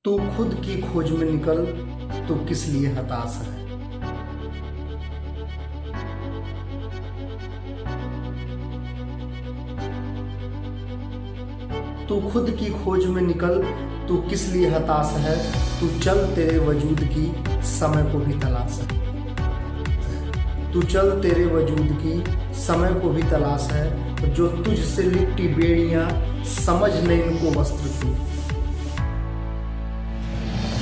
तू खुद की खोज में निकल, तो किस लिए हताश है। तू खुद की खोज में निकल, तू किस लिए हताश है। तू चल तेरे वजूद की समय को भी तलाश है। तू चल तेरे वजूद की समय को भी तलाश है। जो तुझसे लिपटी बेड़ियां समझ ले इनको वस्त्र तू।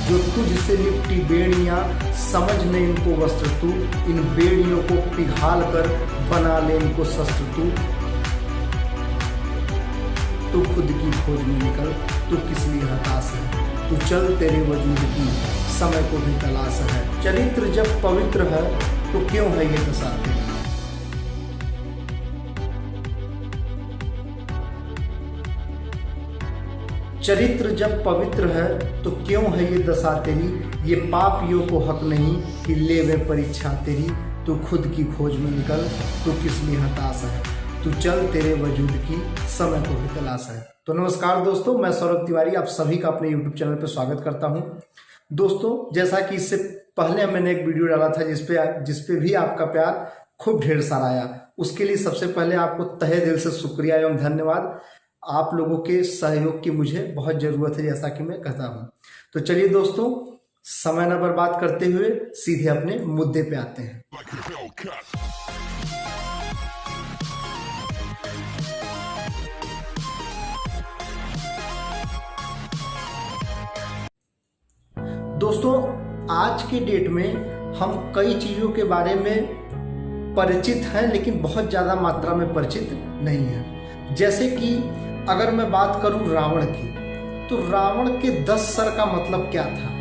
जो तुझसे लिपटी बेड़ियां समझ ले इनको वस्त्र तू। इन बेड़ियों को पिघाल कर बना ले इनको शस्त्र तू। तू खुद की खोज में निकल, तू किस लिए हताश है। तू चल तेरे वजूद की समय को भी तलाश है। चरित्र जब पवित्र है तो क्यों है ये दशा तेरी। चरित्र जब पवित्र है तो क्यों है ये दशा तेरी। ये पापियों को हक नहीं कि लेवे परीक्षा तेरी। तू खुद की खोज में निकल, तू किस लिए हताश है। तू चल तेरे वजूद की समय को भी तलाश है। तो नमस्कार दोस्तों, मैं सौरभ तिवारी आप सभी का अपने YouTube चैनल पर स्वागत करता हूं। दोस्तों, जैसा कि इससे पहले मैंने एक वीडियो डाला था जिसपे भी आपका प्यार खूब ढेर सारा आया, उसके लिए सबसे पहले आपको तहे दिल से शुक्रिया एवं धन्यवाद। आप लोगों के सहयोग की मुझे बहुत ज़रूरत है, जैसा कि मैं कहता हूं। तो चलिए दोस्तों, समय न बर्बाद करते हुए सीधे अपने मुद्दे पे आते हैं। दोस्तों, आज के डेट में हम कई चीज़ों के बारे में परिचित हैं, लेकिन बहुत ज़्यादा मात्रा में परिचित नहीं हैं। जैसे कि अगर मैं बात करूं रावण की, तो रावण के 10 सर का मतलब क्या था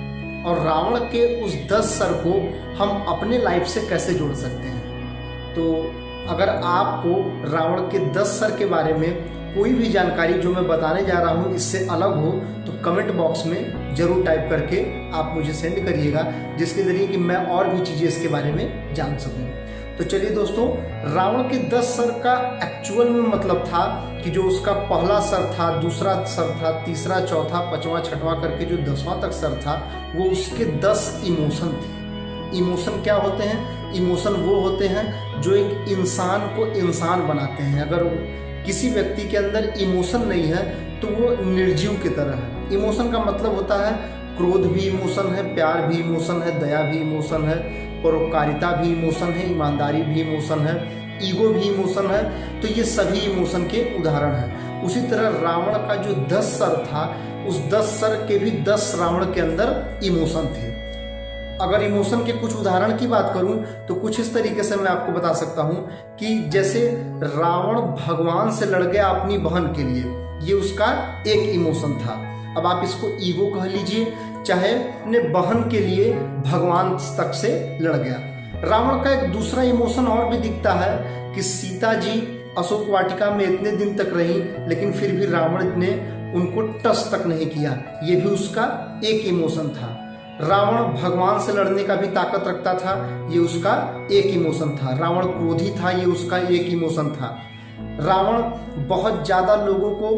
और रावण के उस 10 सर को हम अपने लाइफ से कैसे जोड़ सकते हैं। तो अगर आपको रावण के 10 सर के बारे में कोई भी जानकारी जो मैं बताने जा रहा हूँ इससे अलग हो, तो कमेंट बॉक्स में ज़रूर टाइप करके आप मुझे सेंड करिएगा, जिसके ज़रिए कि मैं और भी चीज़ें इसके बारे में जान सकूँ। तो चलिए दोस्तों, रावण के 10 सर का एक्चुअल में मतलब था कि जो उसका पहला सर था, दूसरा सर था, तीसरा, चौथा, पांचवा, छठवां करके जो 10वां तक सर था, वो उसके 10 इमोशन थे। इमोशन क्या होते हैं? इमोशन वो होते हैं जो एक इंसान को इंसान बनाते हैं। अगर किसी व्यक्ति के अंदर इमोशन नहीं है तो वो निर्जीव की तरह है। इमोशन का मतलब होता है क्रोध भी इमोशन है, प्यार भी इमोशन है, दया भी इमोशन है, परोपकारिता भी इमोशन है, ईमानदारी भी इमोशन है, ईगो भी इमोशन है। तो ये सभी इमोशन के उदाहरण हैं। उसी तरह रावण का जो 10 सर था, उस 10 सर के भी 10 रावण के अंदर इमोशन थे। अगर इमोशन के कुछ उदाहरण की बात करूं तो कुछ इस तरीके से मैं आपको बता सकता हूं कि जैसे रावण भगवान से लड़ गया अपनी बहन के लिए, ये उसका एक इमोशन था। अब आप इसको ईगो कह लीजिए, चाहे अपने बहन के लिए भगवान तक से लड़ गया। रावण का एक दूसरा इमोशन और भी दिखता है कि सीता जी अशोक वाटिका में इतने दिन तक रही, लेकिन फिर भी रावण ने उनको टच तक नहीं किया, ये भी उसका एक इमोशन था। रावण भगवान से लड़ने का भी ताकत रखता था, ये उसका एक इमोशन था। रावण क्रोधी था, ये उसका एक इमोशन था। रावण बहुत ज़्यादा लोगों को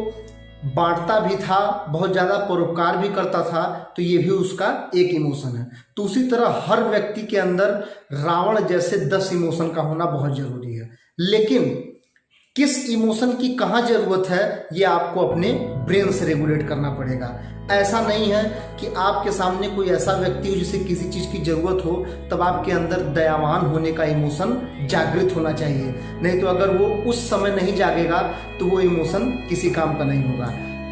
बांटता भी था, बहुत ज़्यादा परोपकार भी करता था, तो ये भी उसका एक इमोशन है। तो उसी तरह हर व्यक्ति के अंदर रावण जैसे 10 इमोशन का होना बहुत ज़रूरी है। लेकिन किस इमोशन की कहाँ ज़रूरत है, ये आपको अपने ब्रेन से रेगुलेट करना पड़ेगा। ऐसा नहीं है कि आपके सामने कोई ऐसा व्यक्ति हो जिसे किसी चीज़ की ज़रूरत हो, तब आपके अंदर दयावान होने का इमोशन जागृत होना चाहिए। नहीं तो अगर वो उस समय नहीं जागेगा तो वो इमोशन किसी काम का नहीं होगा।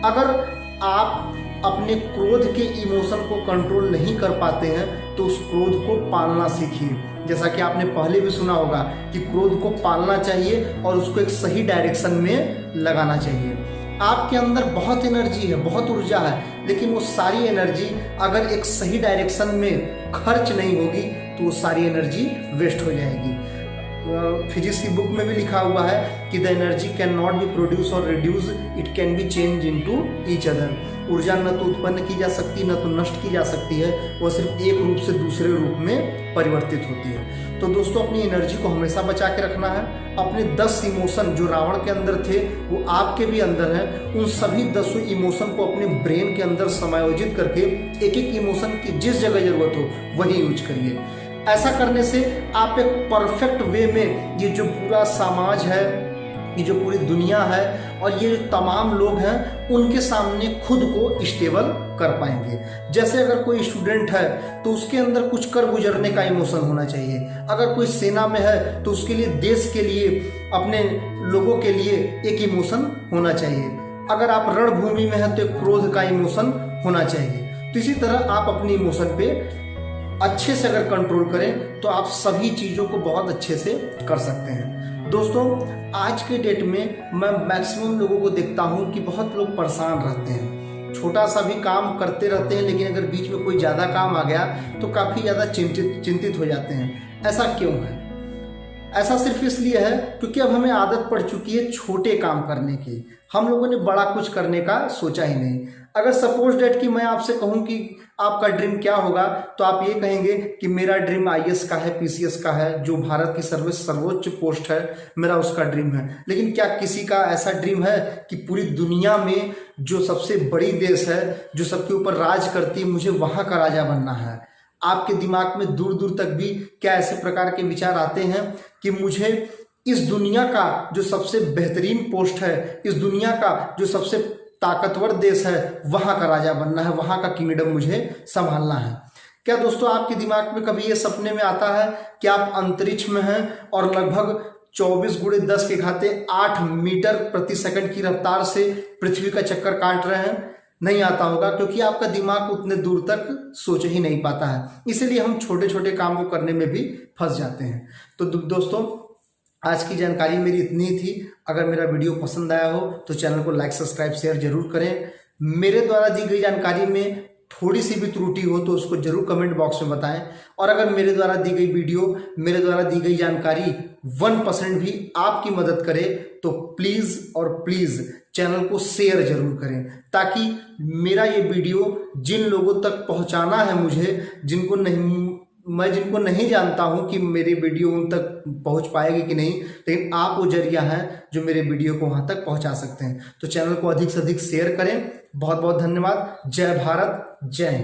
अगर आप अपने क्रोध के इमोशन को कंट्रोल नहीं कर पाते हैं तो उस क्रोध को पालना सीखिए। जैसा कि आपने पहले भी सुना होगा कि क्रोध को पालना चाहिए और उसको एक सही डायरेक्शन में लगाना चाहिए। आपके अंदर बहुत एनर्जी है, बहुत ऊर्जा है, लेकिन वो सारी एनर्जी अगर एक सही डायरेक्शन में खर्च नहीं होगी तो वो सारी एनर्जी वेस्ट हो जाएगी। फिजिक्स की बुक में भी लिखा हुआ है कि the energy can not be produce और reduce, it can be change into each other. ऊर्जा न तो उत्पन्न की जा सकती, न तो नष्ट की जा सकती है, वह सिर्फ एक रूप से दूसरे रूप में परिवर्तित होती है। तो दोस्तों अपनी एनर्जी को हमेशा बचा के रखना है। अपने 10 इमोशन जो रावण के अंदर थे वो आपके भी अंदर हैं, उन सभी 10 इमोशन को अपने ब्रेन के अंदर समायोजित करके एक एक इमोशन की जिस जगह जरूरत हो वही यूज करिए। ऐसा करने से आप एक परफेक्ट वे में ये जो पूरा समाज है, ये जो पूरी दुनिया है और ये जो तमाम लोग हैं उनके सामने खुद को स्टेबल कर पाएंगे। जैसे अगर कोई स्टूडेंट है तो उसके अंदर कुछ कर गुजरने का इमोशन होना चाहिए। अगर कोई सेना में है तो उसके लिए, देश के लिए, अपने लोगों के लिए एक इमोशन होना चाहिए। अगर आप रणभूमि में हैं तो एक क्रोध का इमोशन होना चाहिए। तो इसी तरह आप अपनी इमोशन पे अच्छे से अगर कंट्रोल करें तो आप सभी चीज़ों को बहुत अच्छे से कर सकते हैं। दोस्तों आज के डेट में मैं मैक्सिमम लोगों को देखता हूं कि बहुत लोग परेशान रहते हैं, छोटा सा भी काम करते रहते हैं, लेकिन अगर बीच में कोई ज़्यादा काम आ गया तो काफ़ी ज़्यादा चिंतित हो जाते हैं। ऐसा क्यों है? ऐसा सिर्फ इसलिए है क्योंकि अब हमें आदत पड़ चुकी है छोटे काम करने की। हम लोगों ने बड़ा कुछ करने का सोचा ही नहीं। अगर सपोज डेट कि मैं आपसे कहूं कि आपका ड्रीम क्या होगा तो आप ये कहेंगे कि मेरा ड्रीम आईएएस का है, पीसीएस का है, जो भारत की सर्वोच्च पोस्ट है मेरा उसका ड्रीम है। लेकिन क्या किसी का ऐसा ड्रीम है कि पूरी दुनिया में जो सबसे बड़ी देश है, जो सबके ऊपर राज करती है, मुझे वहां का राजा बनना है? आपके दिमाग में दूर दूर तक भी क्या ऐसे प्रकार के विचार आते हैं कि मुझे इस दुनिया का जो सबसे बेहतरीन पोस्ट है, इस दुनिया का जो सबसे ताकतवर देश है, वहां का राजा बनना है, वहां का किंगडम मुझे संभालना है? क्या दोस्तों आपके दिमाग में कभी ये सपने में आता है कि आप अंतरिक्ष में हैं और लगभग 24 गुणे 10 के घाते 8 मीटर प्रति सेकंड की रफ्तार से पृथ्वी का चक्कर काट रहे हैं? नहीं आता होगा, क्योंकि आपका दिमाग उतने दूर तक सोच ही नहीं पाता है। इसीलिए हम छोटे छोटे काम को करने में भी फंस जाते हैं। तो दोस्तों आज की जानकारी मेरी इतनी ही थी। अगर मेरा वीडियो पसंद आया हो तो चैनल को लाइक, सब्सक्राइब, शेयर जरूर करें। मेरे द्वारा दी गई जानकारी में थोड़ी सी भी त्रुटि हो तो उसको जरूर कमेंट बॉक्स में बताएं। और अगर मेरे द्वारा दी गई वीडियो, मेरे द्वारा दी गई जानकारी 1% भी आपकी मदद करे तो प्लीज़ और प्लीज़ चैनल को शेयर जरूर करें, ताकि मेरा ये वीडियो जिन लोगों तक पहुंचाना है मुझे, जिनको नहीं जानता हूं कि मेरी वीडियो उन तक पहुंच पाएगी कि नहीं, लेकिन आप वो जरिया हैं जो मेरे वीडियो को वहां तक पहुंचा सकते हैं। तो चैनल को अधिक से अधिक शेयर करें। बहुत बहुत धन्यवाद। जय भारत, जय हिंद।